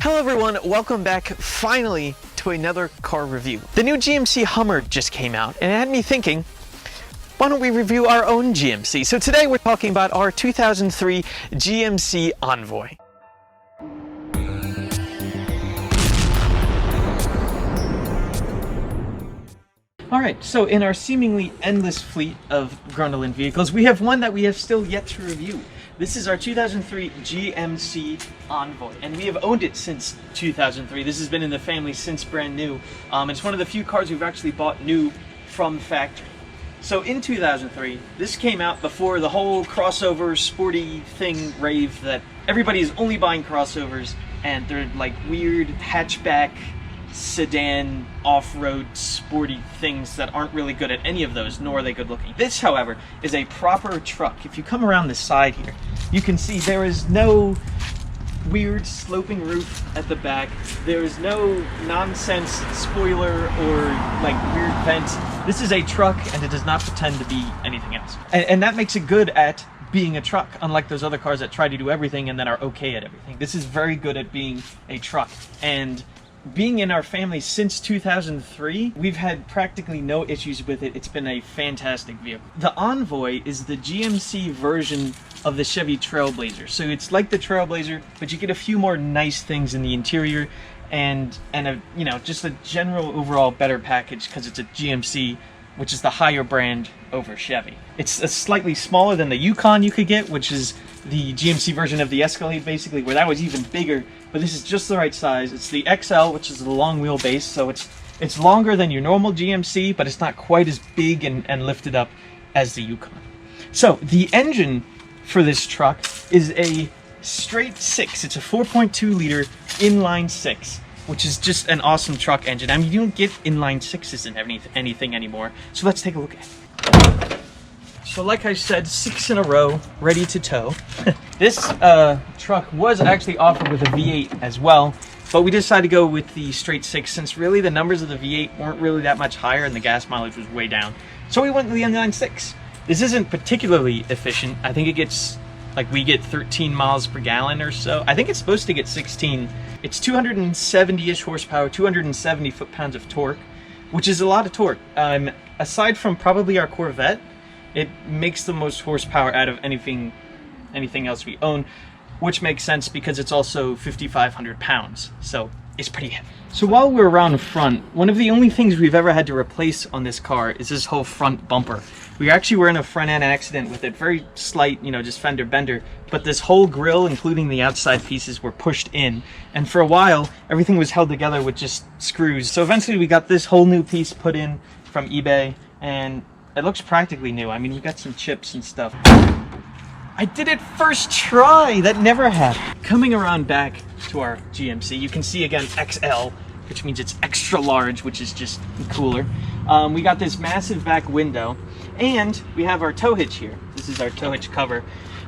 Hello everyone, welcome back finally to another car review. The new GMC Hummer just came out and it had me thinking, why don't we review our own GMC? So today we're talking about our 2003 GMC Envoy. Alright, so in our seemingly endless fleet of Grundle vehicles, we have one that we have still yet to review. This is our 2003 GMC Envoy, and we have owned it since 2003. This has been in the family since brand new. It's one of the few cars we've actually bought new from factory. So in 2003, this came out before the whole crossover sporty thing rave that everybody is only buying crossovers, and they're like weird hatchback, sedan, off-road, sporty things that aren't really good at any of those, nor are they good looking. This, however, is a proper truck. If you come around the side here, you can see there is no weird sloping roof at the back. There is no nonsense spoiler or like weird vents. This is a truck and it does not pretend to be anything else. And that makes it good at being a truck, unlike those other cars that try to do everything and then are okay at everything. This is very good at being a truck. And being in our family since 2003, we've had practically no issues with it. It's been a fantastic vehicle. The Envoy is the GMC version of the Chevy Trailblazer. So it's like the Trailblazer, but you get a few more nice things in the interior and a, you know, just a general overall better package because it's a GMC, which is the higher brand over Chevy. It's a slightly smaller than the Yukon you could get, which is the GMC version of the Escalade, basically, where that was even bigger, but this is just the right size. It's the XL, which is the long wheelbase, so it's longer than your normal GMC, but it's not quite as big and lifted up as the Yukon. So the engine for this truck is a straight 6. It's a 4.2 liter inline 6, which is just an awesome truck engine. I mean, you don't get inline 6s in anything anymore. So let's take a look at it. So like I said, 6 in a row, ready to tow. This truck was actually offered with a V8 as well, but we decided to go with the straight 6 since really the numbers of the V8 weren't really that much higher and the gas mileage was way down. So we went with the inline 6. This isn't particularly efficient. I think it gets, like, we get 13 miles per gallon or so. I think it's supposed to get 16. It's 270-ish horsepower, 270 foot-pounds of torque, which is a lot of torque. Aside from probably our Corvette, it makes the most horsepower out of anything else we own, which makes sense because it's also 5,500 pounds, so it's pretty heavy. So while we're around front, one of the only things we've ever had to replace on this car is this whole front bumper. We actually were in a front-end accident with it, very slight, you know, just fender bender, but this whole grille, including the outside pieces, were pushed in, and for a while, everything was held together with just screws. So eventually we got this whole new piece put in from eBay, and it looks practically new. I mean, we got some chips and stuff. I did it first try! That never happened. Coming around back to our GMC, you can see again XL, which means it's extra large, which is just cooler. We got this massive back window, and we have our tow hitch here. This is our tow hitch cover.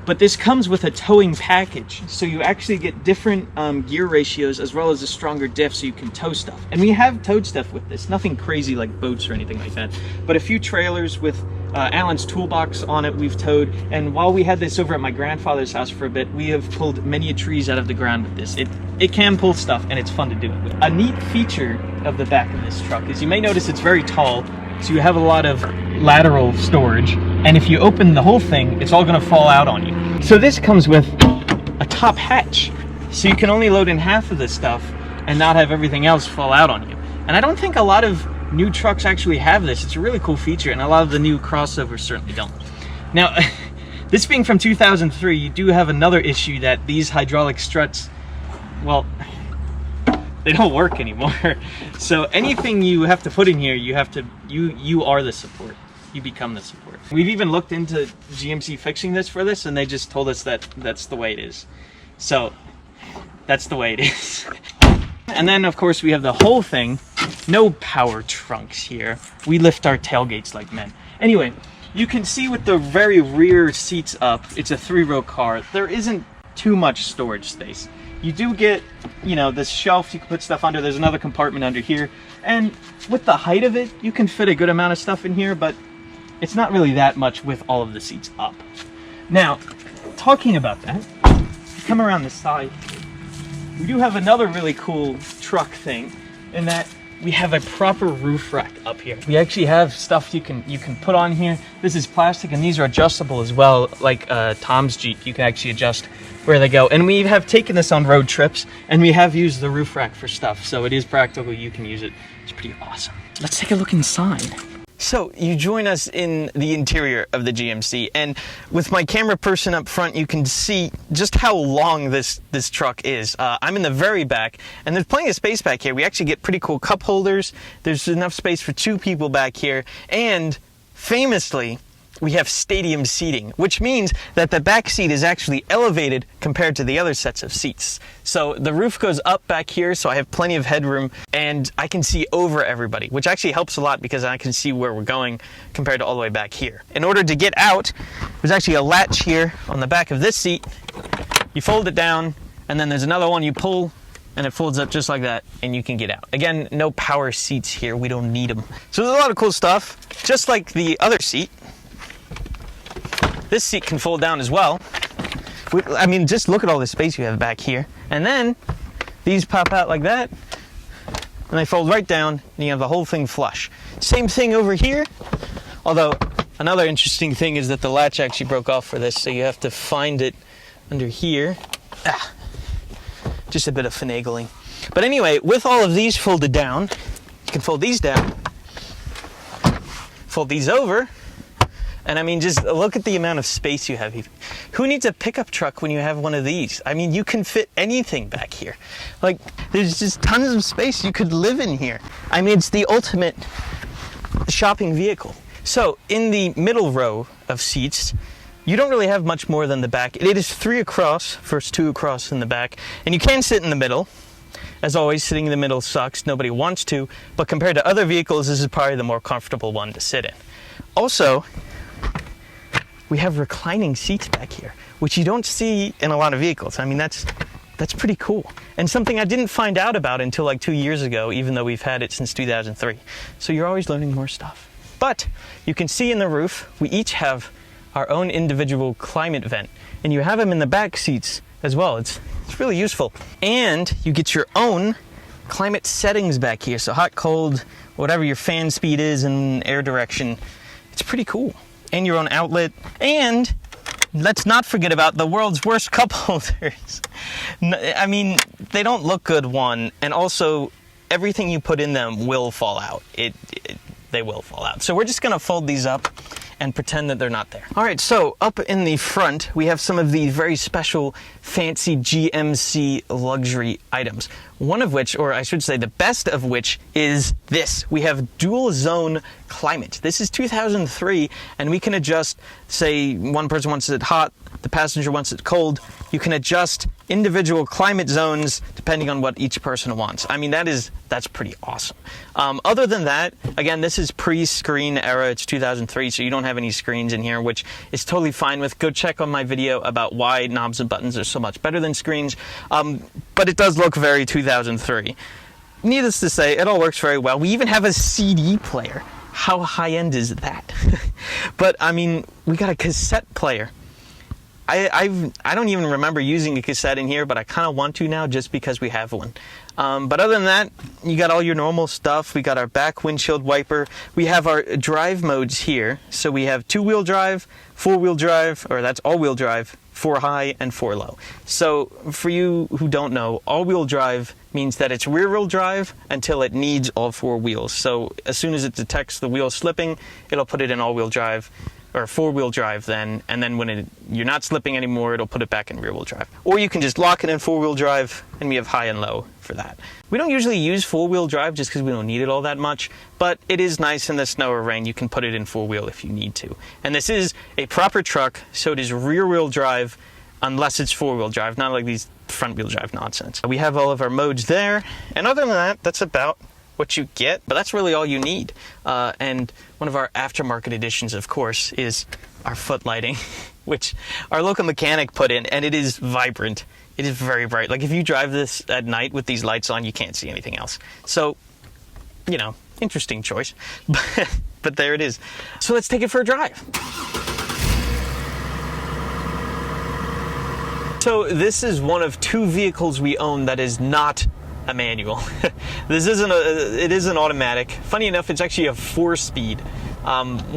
But this comes with a towing package, so you actually get different gear ratios as well as a stronger diff so you can tow stuff. And we have towed stuff with this, nothing crazy like boats or anything like that, but a few trailers with Alan's toolbox on it we've towed, and while we had this over at my grandfather's house for a bit, we have pulled many trees out of the ground with this. It can pull stuff, and it's fun to do it with. A neat feature of the back of this truck is you may notice it's very tall, so you have a lot of lateral storage, and if you open the whole thing, it's all going to fall out on you. So this comes with a top hatch, so you can only load in half of this stuff and not have everything else fall out on you. And I don't think a lot of new trucks actually have this. It's a really cool feature, and a lot of the new crossovers certainly don't. Now, this being from 2003, you do have another issue that these hydraulic struts, well, they don't work anymore. So anything you have to put in here, you are the support. You become the support. We've even looked into GMC fixing this for this, and they just told us that that's the way it is. So that's the way it is. And then of course we have the whole thing. No power trunks here. We lift our tailgates like men. Anyway, you can see with the very rear seats up, it's a 3-row car. There isn't too much storage space. You do get, you know, this shelf you can put stuff under. There's another compartment under here. And with the height of it, you can fit a good amount of stuff in here, but it's not really that much with all of the seats up. Now, talking about that, come around the side, we do have another really cool truck thing in that we have a proper roof rack up here. We actually have stuff you can put on here. This is plastic and these are adjustable as well, like Tom's Jeep. You can actually adjust where they go. And we have taken this on road trips and we have used the roof rack for stuff. So it is practical, you can use it. It's pretty awesome. Let's take a look inside. So you join us in the interior of the GMC, and with my camera person up front, you can see just how long this truck is. I'm in the very back, and there's plenty of space back here. We actually get pretty cool cup holders. There's enough space for 2 people back here, and famously, we have stadium seating, which means that the back seat is actually elevated compared to the other sets of seats. So the roof goes up back here, so I have plenty of headroom, and I can see over everybody, which actually helps a lot because I can see where we're going compared to all the way back here. In order to get out, there's actually a latch here on the back of this seat. You fold it down, and then there's another one you pull, and it folds up just like that, and you can get out. Again, no power seats here. We don't need them. So there's a lot of cool stuff, just like the other seat. This seat can fold down as well. I mean, just look at all the space you have back here. And then these pop out like that, and they fold right down, and you have the whole thing flush. Same thing over here, although another interesting thing is that the latch actually broke off for this, so you have to find it under here. Just a bit of finagling. But anyway, with all of these folded down, you can fold these down, fold these over, and I mean, just look at the amount of space you have here. Who needs a pickup truck when you have one of these? I mean, you can fit anything back here. Like, there's just tons of space. You could live in here. I mean, it's the ultimate shopping vehicle. So, in the middle row of seats, you don't really have much more than the back. It is 3 across, first 2 across in the back, and you can sit in the middle. As always, sitting in the middle sucks. Nobody wants to, but compared to other vehicles, this is probably the more comfortable one to sit in. Also, we have reclining seats back here, which you don't see in a lot of vehicles. I mean, that's pretty cool. And something I didn't find out about until like 2 years ago, even though we've had it since 2003. So you're always learning more stuff. But you can see in the roof, we each have our own individual climate vent, and you have them in the back seats as well. It's really useful. And you get your own climate settings back here. So hot, cold, whatever your fan speed is and air direction. It's pretty cool. And your own outlet, and let's not forget about the world's worst cup holders. I mean, they don't look good, one, and also everything you put in them will fall out. They will fall out. So we're just gonna fold these up and pretend that they're not there. All right, so up in the front, we have some of the very special, fancy GMC luxury items. One of which, or I should say the best of which, is this. We have dual zone climate. This is 2003, and we can adjust, say one person wants it hot, the passenger wants it cold. You can adjust individual climate zones depending on what each person wants. I mean, that's pretty awesome. Other than that, again, this is pre-screen era. It's 2003, so you don't have any screens in here, which is totally fine with. Go check on my video about why knobs and buttons are so much better than screens. But it does look very 2003. Needless to say, it all works very well. We even have a CD player. How high-end is that? But, I mean, we got a cassette player. I don't even remember using a cassette in here, but I kind of want to now just because we have one. But other than that, you got all your normal stuff. We got our back windshield wiper. We have our drive modes here. So we have 2-wheel drive, 4-wheel drive, or that's all-wheel drive, 4 high and 4 low. So for you who don't know, all-wheel drive means that it's rear-wheel drive until it needs all 4 wheels. So as soon as it detects the wheel slipping, it'll put it in all-wheel drive, or 4-wheel drive then, and then when you're not slipping anymore, it'll put it back in rear-wheel drive. Or you can just lock it in 4-wheel drive, and we have high and low for that. We don't usually use 4-wheel drive just because we don't need it all that much, but it is nice in the snow or rain. You can put it in 4-wheel if you need to. And this is a proper truck, so it is rear-wheel drive unless it's 4-wheel drive, not like these front-wheel drive nonsense. We have all of our modes there, and other than that, that's about what you get, but that's really all you need. And one of our aftermarket additions, of course, is our foot lighting, which our local mechanic put in, and it is vibrant. It is very bright. Like if you drive this at night with these lights on, you can't see anything else. So, you know, interesting choice, but there it is. So let's take it for a drive. So this is one of 2 vehicles we own that is not a manual. This isn't it is an automatic. Funny enough, it's actually a 4-speed,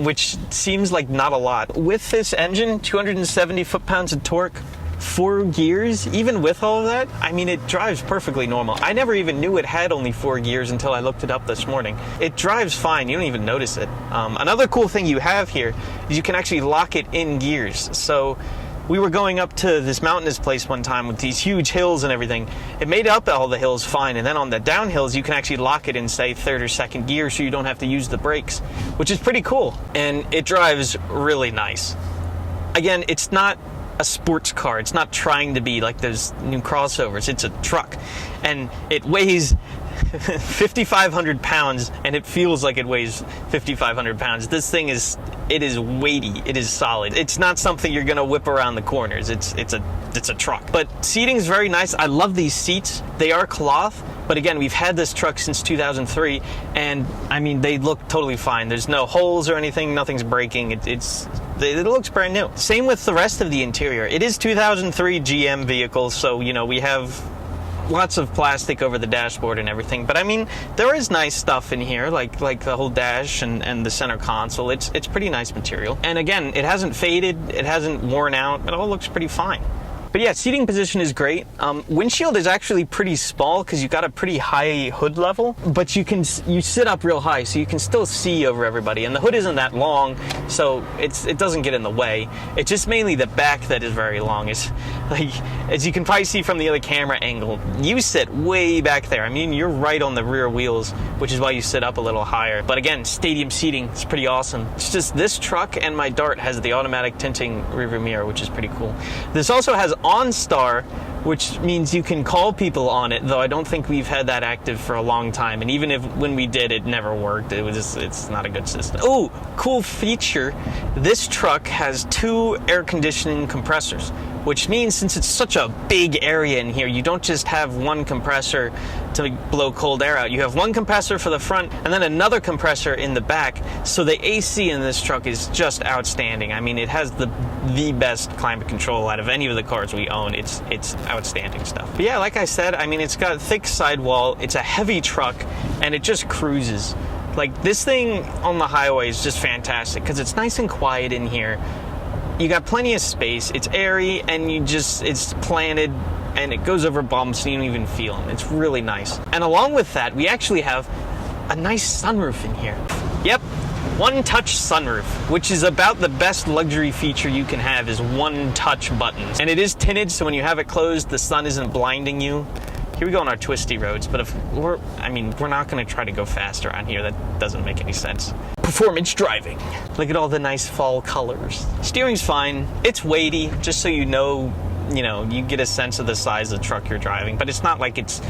which seems like not a lot. With this engine, 270 foot-pounds of torque, 4 gears, even with all of that, I mean, it drives perfectly normal. I never even knew it had only 4 gears until I looked it up this morning. It drives fine, you don't even notice it. Another cool thing you have here is you can actually lock it in gears. So we were going up to this mountainous place one time with these huge hills and everything. It made up all the hills fine, and then on the downhills you can actually lock it in, say, 3rd or 2nd gear, so you don't have to use the brakes, which is pretty cool, and it drives really nice. Again, it's not a sports car. It's not trying to be like those new crossovers. It's a truck, and it weighs 5,500 pounds, and it feels like it weighs 5,500 pounds. This thing is weighty. It is solid. It's not something you're gonna whip around the corners. It's a truck. But seating is very nice. I love these seats. They are cloth, but again, we've had this truck since 2003, and I mean, they look totally fine. There's no holes or anything. Nothing's breaking. It looks brand new. Same with the rest of the interior. It is 2003 GM vehicles, so you know we have lots of plastic over the dashboard and everything, but I mean, there is nice stuff in here, like the whole dash and the center console. It's pretty nice material, and again, it hasn't faded, it hasn't worn out, it all looks pretty fine. But yeah, seating position is great. Windshield is actually pretty small because you've got a pretty high hood level, but you sit up real high, so you can still see over everybody. And the hood isn't that long, so it doesn't get in the way. It's just mainly the back that is very long. It's like, as you can probably see from the other camera angle, you sit way back there. I mean, you're right on the rear wheels, which is why you sit up a little higher. But again, stadium seating is pretty awesome. It's just this truck and my Dart has the automatic tinting rearview mirror, which is pretty cool. This also has OnStar, which means you can call people on it, though I don't think we've had that active for a long time, and even when we did, it never worked. It's not a good system. Oh, cool feature, this truck has 2 air conditioning compressors, which means since it's such a big area in here, you don't just have one compressor to blow cold air out. You have one compressor for the front and then another compressor in the back, so the AC in this truck is just outstanding. I mean, it has the best climate control out of any of the cars we own. It's outstanding stuff. But yeah, like I said, I mean, it's got thick sidewall, it's a heavy truck, and it just cruises. Like, this thing on the highway is just fantastic because it's nice and quiet in here. You got plenty of space, it's airy, and it's planted, and it goes over bumps and you don't even feel them. It's really nice. And along with that, we actually have a nice sunroof in here. Yep, one-touch sunroof, which is about the best luxury feature you can have, is one-touch buttons. And it is tinted, so when you have it closed, the sun isn't blinding you. Here we go on our twisty roads, but we're not gonna try to go fast around here. That doesn't make any sense. Performance driving. Look at all the nice fall colors. Steering's fine. It's weighty, just so you know, you get a sense of the size of the truck you're driving, but it's not like it's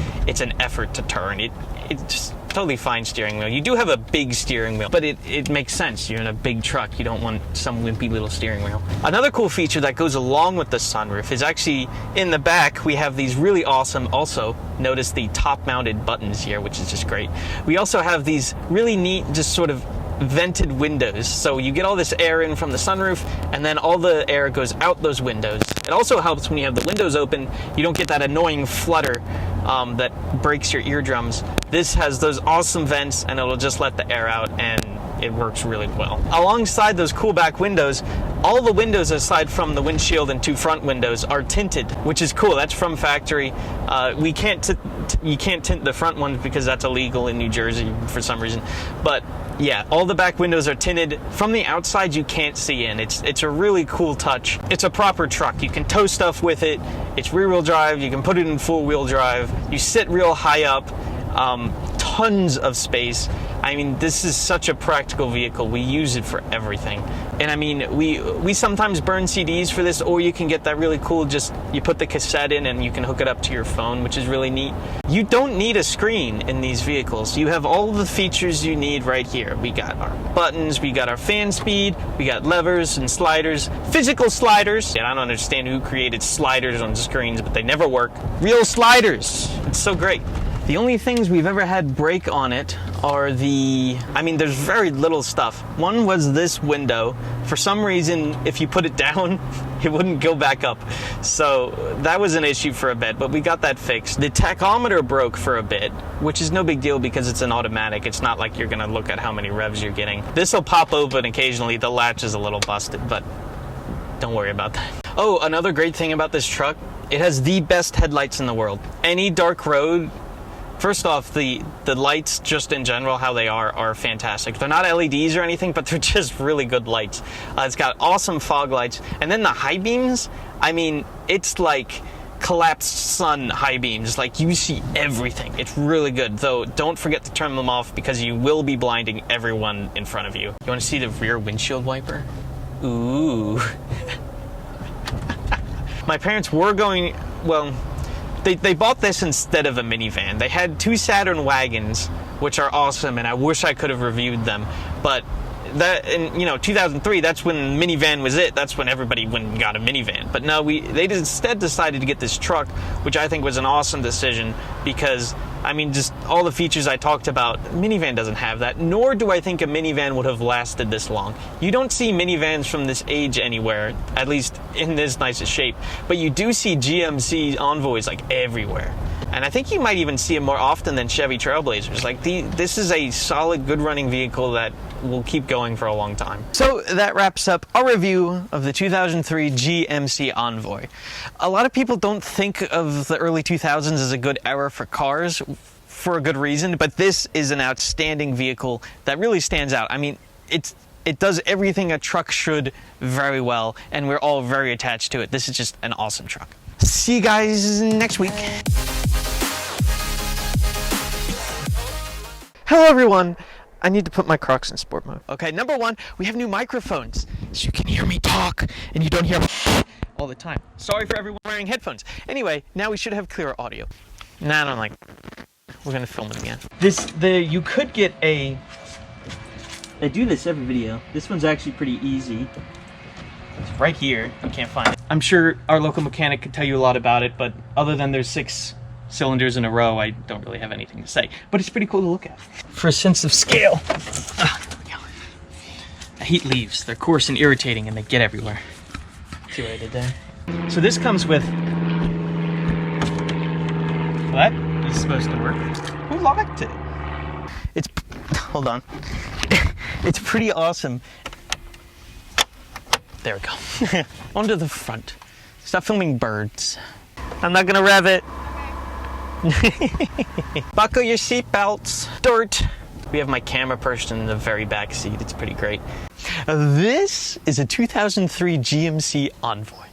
an effort to turn. It's just totally fine steering wheel. You do have a big steering wheel, but it makes sense. You're in a big truck. You don't want some wimpy little steering wheel. Another cool feature that goes along with the sunroof is actually in the back, we have these really awesome, also notice the top mounted buttons here, which is just great. We also have these really neat, just sort of vented windows, so you get all this air in from the sunroof, and then all the air goes out those windows. It also helps when you have the windows open, you don't get that annoying flutter that breaks your eardrums. This has those awesome vents, and it'll just let the air out, and it works really well. Alongside those cool back windows, all the windows aside from the windshield and 2 front windows are tinted, which is cool. That's from factory. You can't tint the front ones because that's illegal in New Jersey for some reason. But yeah, all the back windows are tinted. From the outside, you can't see in. It's a really cool touch. It's a proper truck. You can tow stuff with it. It's rear-wheel drive. You can put it in full-wheel drive. You sit real high up. Tons of space. I mean, this is such a practical vehicle. We use it for everything. And I mean, we sometimes burn CDs for this, or you can get that really cool, just you put the cassette in and you can hook it up to your phone, which is really neat. You don't need a screen in these vehicles. You have all the features you need right here. We got our buttons, we got our fan speed, we got levers and sliders, physical sliders. And I don't understand who created sliders on screens, but they never work. Real sliders. It's so great. The only things we've ever had break on it are there's very little stuff. One was this window. For some reason, if you put it down, it wouldn't go back up. So that was an issue for a bit, but we got that fixed. The tachometer broke for a bit, which is no big deal because it's an automatic. It's not like you're gonna look at how many revs you're getting. This will pop open occasionally. The latch is a little busted, but don't worry about that. Oh, another great thing about this truck, it has the best headlights in the world. Any dark road, first off, the lights just in general, how they are fantastic. They're not LEDs or anything, but they're just really good lights. It's got awesome fog lights. And then the high beams, I mean, it's like collapsed sun high beams. Like, you see everything. It's really good, though don't forget to turn them off because you will be blinding everyone in front of you. You want to see the rear windshield wiper? Ooh. My parents were going, well, they bought this instead of a minivan. They had two Saturn wagons, which are awesome, and I wish I could have reviewed them. But that, in 2003, that's when minivan was it. That's when everybody went and got a minivan. But no, they instead decided to get this truck, which I think was an awesome decision because, I mean, just all the features I talked about, minivan doesn't have that, nor do I think a minivan would have lasted this long. You don't see minivans from this age anywhere, at least in this nice a shape, but you do see GMC Envoys like everywhere. And I think you might even see them more often than Chevy Trailblazers. Like, this is a solid, good-running vehicle that will keep going for a long time. So that wraps up our review of the 2003 GMC Envoy. A lot of people don't think of the early 2000s as a good era for cars, for a good reason, but this is an outstanding vehicle that really stands out. I mean, it does everything a truck should very well, and we're all very attached to it. This is just an awesome truck. See you guys next week. Hello everyone. I need to put my Crocs in sport mode. Okay, number one, we have new microphones, so you can hear me talk and you don't hear all the time. Sorry for everyone wearing headphones. Anyway, now we should have clearer audio. Nah, I don't like. We're gonna film it again. You could get a. I do this every video. This one's actually pretty easy. It's right here. You can't find it. I'm sure our local mechanic could tell you a lot about it, but other than there's 6 cylinders in a row, I don't really have anything to say. But it's pretty cool to look at. For a sense of scale. There we go. I hate leaves. They're coarse and irritating and they get everywhere. See what I did there? So this comes with... What? It's supposed to work. Who locked it? It's... Hold on. It's pretty awesome. There we go. Onto the front. Stop filming birds. I'm not gonna rev it. Buckle your seatbelts. Dirt. We have my camera perched in the very back seat. It's pretty great. This is a 2003 GMC Envoy.